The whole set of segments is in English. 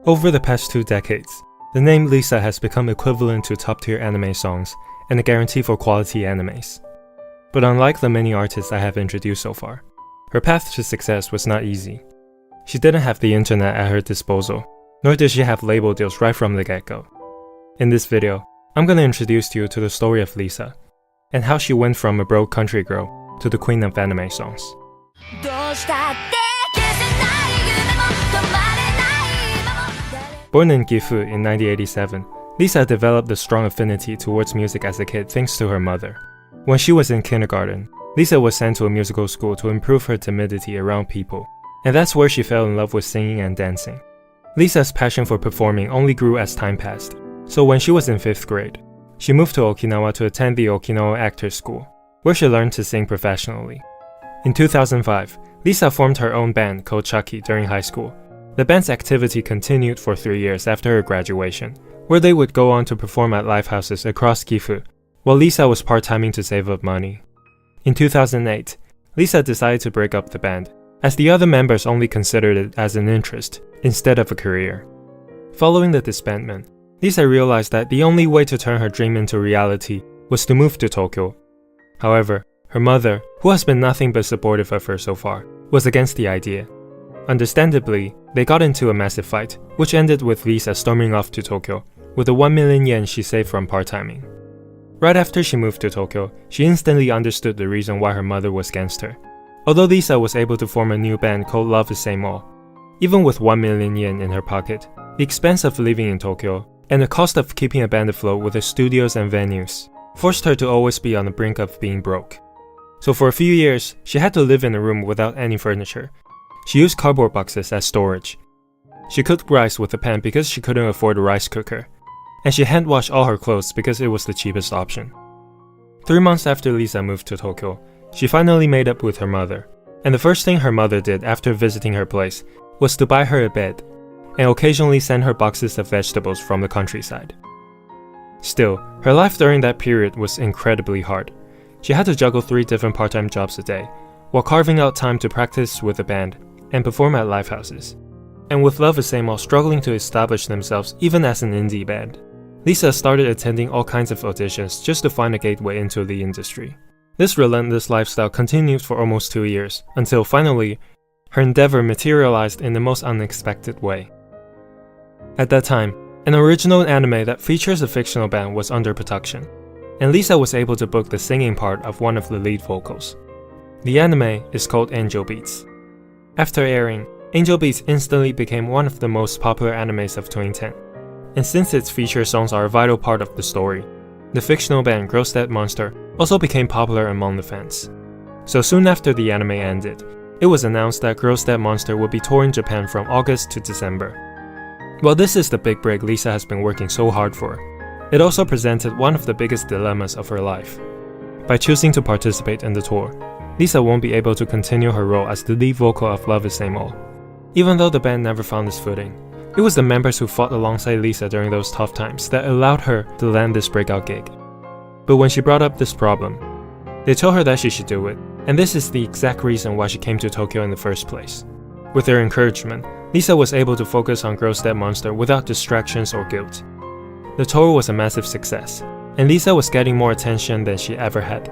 Over the past 2 decades, the name Lisa has become equivalent to top-tier anime songs and a guarantee for quality animes. But unlike the many artists I have introduced so far, her path to success was not easy. She didn't have the internet at her disposal, nor did she have label deals right from the get-go. In this video, I'm gonna introduce you to the story of Lisa, and how she went from a broke country girl to the queen of anime songs. Born in Gifu in 1987, Lisa developed a strong affinity towards music as a kid thanks to her mother. When she was in kindergarten, Lisa was sent to a musical school to improve her timidity around people, and that's where she fell in love with singing and dancing. Lisa's passion for performing only grew as time passed, so when she was in 5th grade, she moved to Okinawa to attend the Okinawa Actors School, where she learned to sing professionally. In 2005, Lisa formed her own band called Chucky during high school. The band's activity continued for 3 years after her graduation, where they would go on to perform at live houses across Gifu, while Lisa was part-timing to save up money. In 2008, Lisa decided to break up the band, as the other members only considered it as an interest, instead of a career. Following the disbandment, Lisa realized that the only way to turn her dream into reality was to move to Tokyo. However, her mother, who has been nothing but supportive of her so far, was against the idea. Understandably, they got into a massive fight, which ended with Lisa storming off to Tokyo, with the 1 million yen she saved from part-timing. Right after she moved to Tokyo, she instantly understood the reason why her mother was against her. Although Lisa was able to form a new band called Love is Same All, even with 1 million yen in her pocket, the expense of living in Tokyo, and the cost of keeping a band afloat with the studios and venues, forced her to always be on the brink of being broke. So for a few years, she had to live in a room without any furniture. She used cardboard boxes as storage. She cooked rice with a pan because she couldn't afford a rice cooker, and she hand-washed all her clothes because it was the cheapest option. 3 months after Lisa moved to Tokyo, she finally made up with her mother, and the first thing her mother did after visiting her place was to buy her a bed, and occasionally send her boxes of vegetables from the countryside. Still, her life during that period was incredibly hard. She had to juggle 3 different part-time jobs a day, while carving out time to practice with the band and perform at live houses. And with Love is Same All struggling to establish themselves even as an indie band, Lisa started attending all kinds of auditions just to find a gateway into the industry. This relentless lifestyle continued for almost 2 years, until finally, her endeavor materialized in the most unexpected way. At that time, an original anime that features a fictional band was under production, and Lisa was able to book the singing part of one of the lead vocals. The anime is called Angel Beats. After airing, Angel Beats instantly became one of the most popular animes of 2010. And since its feature songs are a vital part of the story, the fictional band Gross Dead Monster also became popular among the fans. So soon after the anime ended, it was announced that Gross Dead Monster would be touring Japan from August to December. While this is the big break Lisa has been working so hard for, it also presented one of the biggest dilemmas of her life. By choosing to participate in the tour, Lisa won't be able to continue her role as the lead vocal of Love is Same All. Even though the band never found its footing, it was the members who fought alongside Lisa during those tough times that allowed her to land this breakout gig. But when she brought up this problem, they told her that she should do it, and this is the exact reason why she came to Tokyo in the first place. With their encouragement, Lisa was able to focus on Gross Dead Monster without distractions or guilt. The tour was a massive success, and Lisa was getting more attention than she ever had.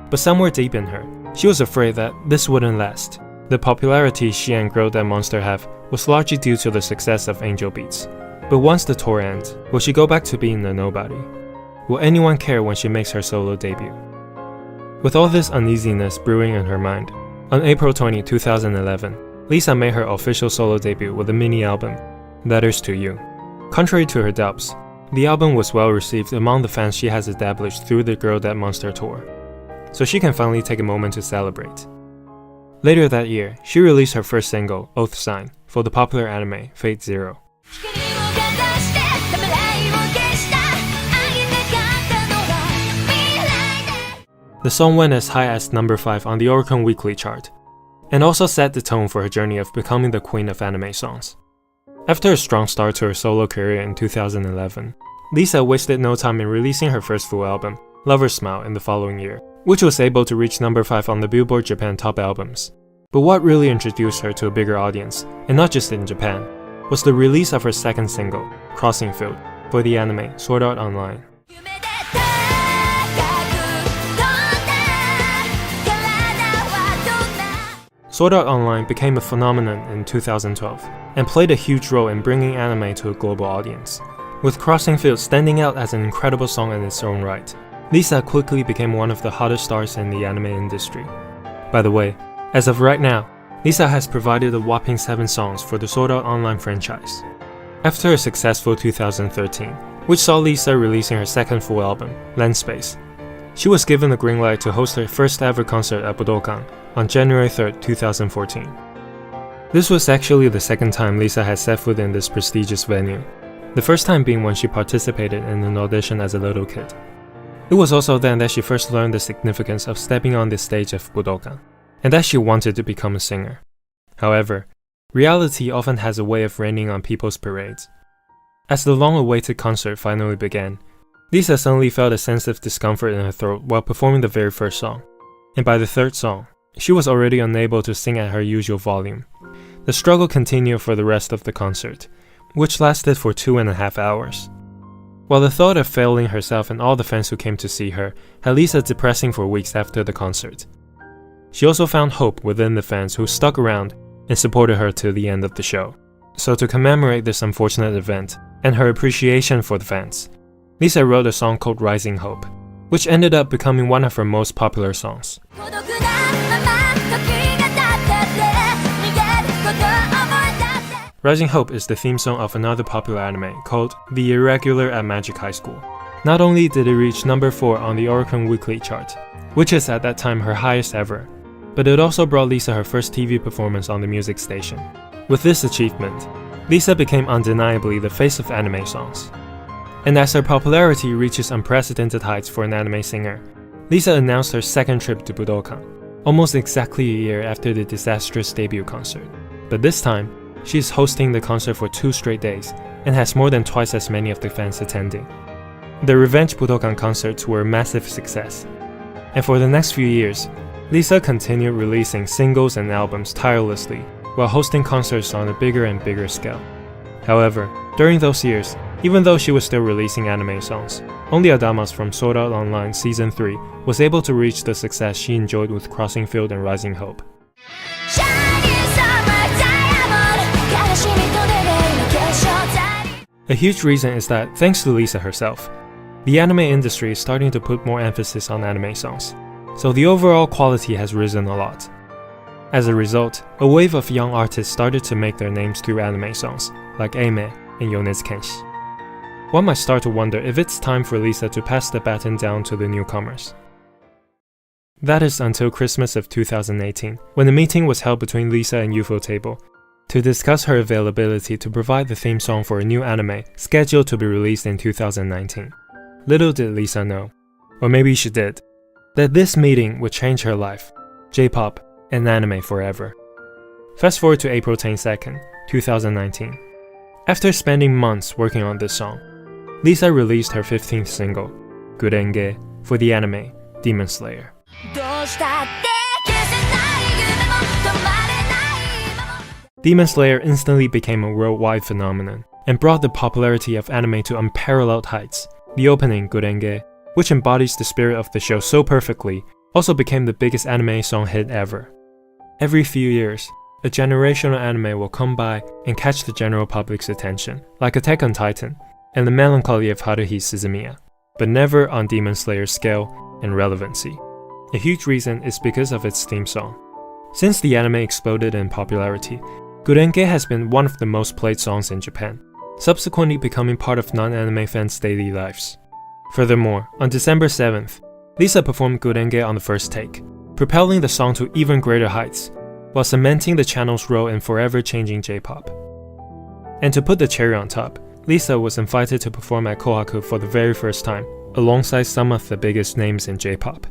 But somewhere deep in her, she was afraid that this wouldn't last. The popularity she and Gross Dead Monster have was largely due to the success of Angel Beats. But once the tour ends, will she go back to being a nobody? Will anyone care when she makes her solo debut? With all this uneasiness brewing in her mind, on April 20, 2011, Lisa made her official solo debut with a mini-album, Letters to You. Contrary to her doubts, the album was well received among the fans she has established through the Gross Dead Monster tour, so she can finally take a moment to celebrate. Later that year, she released her first single, Oath Sign, for the popular anime Fate Zero. The song went as high as number 5 on the Oricon Weekly chart, and also set the tone for her journey of becoming the queen of anime songs. After a strong start to her solo career in 2011, Lisa wasted no time in releasing her first full album, Lover's Smile, in the following year, which was able to reach number 5 on the Billboard Japan Top Albums. But what really introduced her to a bigger audience, and not just in Japan, was the release of her second single, Crossing Field, for the anime Sword Art Online. Sword Art Online became a phenomenon in 2012 and played a huge role in bringing anime to a global audience. With Crossing Field standing out as an incredible song in its own right, Lisa quickly became one of the hottest stars in the anime industry. By the way, as of right now, Lisa has provided a whopping 7 songs for the Sword Art Online franchise. After a successful 2013, which saw Lisa releasing her second full album, Lens Space, she was given the green light to host her first ever concert at Budokan on January 3, 2014. This was actually the second time Lisa had set foot in this prestigious venue, the first time being when she participated in an audition as a little kid. It was also then that she first learned the significance of stepping on the stage of Budokan, and that she wanted to become a singer. However, reality often has a way of raining on people's parades. As the long-awaited concert finally began, Lisa suddenly felt a sense of discomfort in her throat while performing the very first song, and by the third song, she was already unable to sing at her usual volume. The struggle continued for the rest of the concert, which lasted for 2.5 hours. While the thought of failing herself and all the fans who came to see her had Lisa depressing for weeks after the concert, she also found hope within the fans who stuck around and supported her to the end of the show. So to commemorate this unfortunate event and her appreciation for the fans, Lisa wrote a song called Rising Hope, which ended up becoming one of her most popular songs. Rising Hope is the theme song of another popular anime called The Irregular at Magic High School. Not only did it reach number 4 on the Oricon Weekly chart, which is at that time her highest ever, but it also brought Lisa her first TV performance on the music station. With this achievement, Lisa became undeniably the face of anime songs. And as her popularity reaches unprecedented heights for an anime singer, Lisa announced her second trip to Budokan, almost exactly a year after the disastrous debut concert. But this time, she is hosting the concert for 2 straight days and has more than twice as many of the fans attending. The Revenge Budokan concerts were a massive success, and for the next few years, Lisa continued releasing singles and albums tirelessly while hosting concerts on a bigger and bigger scale. However, during those years, even though she was still releasing anime songs, only Adamas from Sword Art Online Season 3 was able to reach the success she enjoyed with Crossing Field and Rising Hope. A huge reason is that, thanks to Lisa herself, the anime industry is starting to put more emphasis on anime songs, so the overall quality has risen a lot. As a result, a wave of young artists started to make their names through anime songs, like Aimee and Yonezu Kenshi. One might start to wonder if it's time for Lisa to pass the baton down to the newcomers. That is until Christmas of 2018, when a meeting was held between Lisa and ufotable to discuss her availability to provide the theme song for a new anime scheduled to be released in 2019. Little did Lisa know, or maybe she did, that this meeting would change her life, J-pop, and anime forever. Fast forward to April 22nd, 2019. After spending months working on this song, Lisa released her 15th single, Gurenge, for the anime Demon Slayer. Demon Slayer instantly became a worldwide phenomenon and brought the popularity of anime to unparalleled heights. The opening, Gurenge, which embodies the spirit of the show so perfectly, also became the biggest anime song hit ever. Every few years, a generational anime will come by and catch the general public's attention, like Attack on Titan and The Melancholy of Haruhi Suzumiya, but never on Demon Slayer's scale and relevancy. A huge reason is because of its theme song. Since the anime exploded in popularity, Gurenge has been one of the most played songs in Japan, subsequently becoming part of non-anime fans' daily lives. Furthermore, on December 7th, Lisa performed Gurenge on the first take, propelling the song to even greater heights, while cementing the channel's role in forever changing J-pop. And to put the cherry on top, Lisa was invited to perform at Kohaku for the very first time, alongside some of the biggest names in J-pop.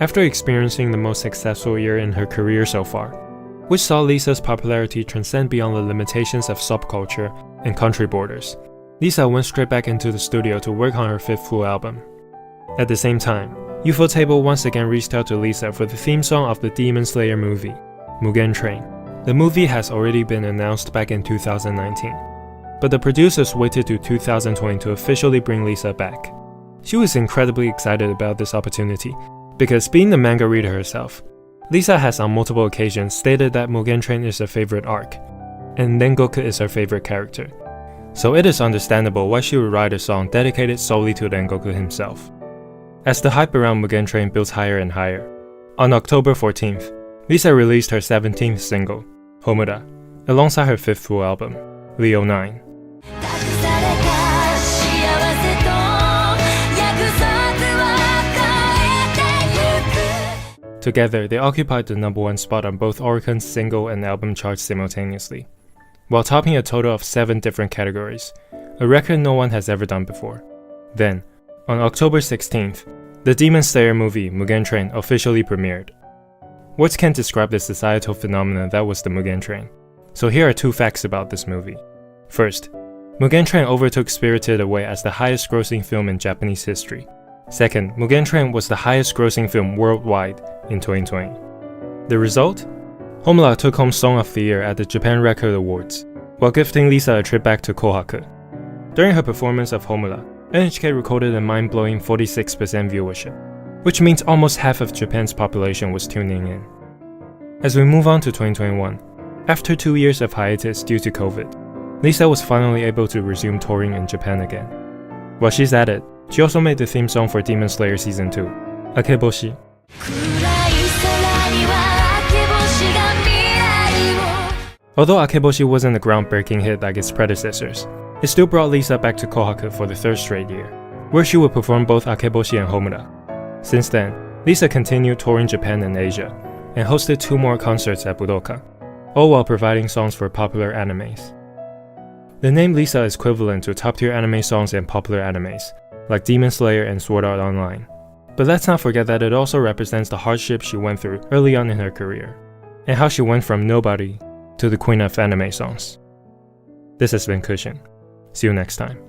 After experiencing the most successful year in her career so far, which saw Lisa's popularity transcend beyond the limitations of subculture and country borders, Lisa went straight back into the studio to work on her 5th full album. At the same time, ufotable once again reached out to Lisa for the theme song of the Demon Slayer movie, Mugen Train, The movie has already been announced back in 2019, but the producers waited to 2020 to officially bring Lisa back. She was incredibly excited about this opportunity, because being the manga reader herself, Lisa has on multiple occasions stated that Mugen Train is her favorite arc, and Rengoku is her favorite character. So it is understandable why she would write a song dedicated solely to Rengoku himself. As the hype around Mugen Train builds higher and higher, on October 14th, Lisa released her 17th single, Homura, alongside her 5th full album, Leo 9. Together, they occupied the #1 spot on both Oricon's single and album charts simultaneously, while topping a total of 7 different categories, a record no one has ever done before. Then, on October 16th, the Demon Slayer movie Mugen Train officially premiered. Words can't describe the societal phenomenon that was the Mugen Train, so here are 2 facts about this movie. First, Mugen Train overtook Spirited Away as the highest grossing film in Japanese history. Second, Mugen Train was the highest grossing film worldwide in 2020. The result? Homura took home Song of the Year at the Japan Record Awards, while gifting Lisa a trip back to Kohaku. During her performance of Homura, NHK recorded a mind-blowing 46% viewership, which means almost half of Japan's population was tuning in. As we move on to 2021, after 2 years of hiatus due to COVID, Lisa was finally able to resume touring in Japan again. While she's at it, she also made the theme song for Demon Slayer Season 2, Akeboshi. Although Akeboshi wasn't a groundbreaking hit like its predecessors, it still brought Lisa back to Kohaku for the 3rd straight year, where she would perform both Akeboshi and Homura. Since then, Lisa continued touring Japan and Asia, and hosted 2 more concerts at Budokan, all while providing songs for popular animes. The name Lisa is equivalent to top-tier anime songs in popular animes, like Demon Slayer and Sword Art Online. But let's not forget that it also represents the hardship she went through early on in her career, and how she went from nobody to the queen of anime songs. This has been Cushion. See you next time.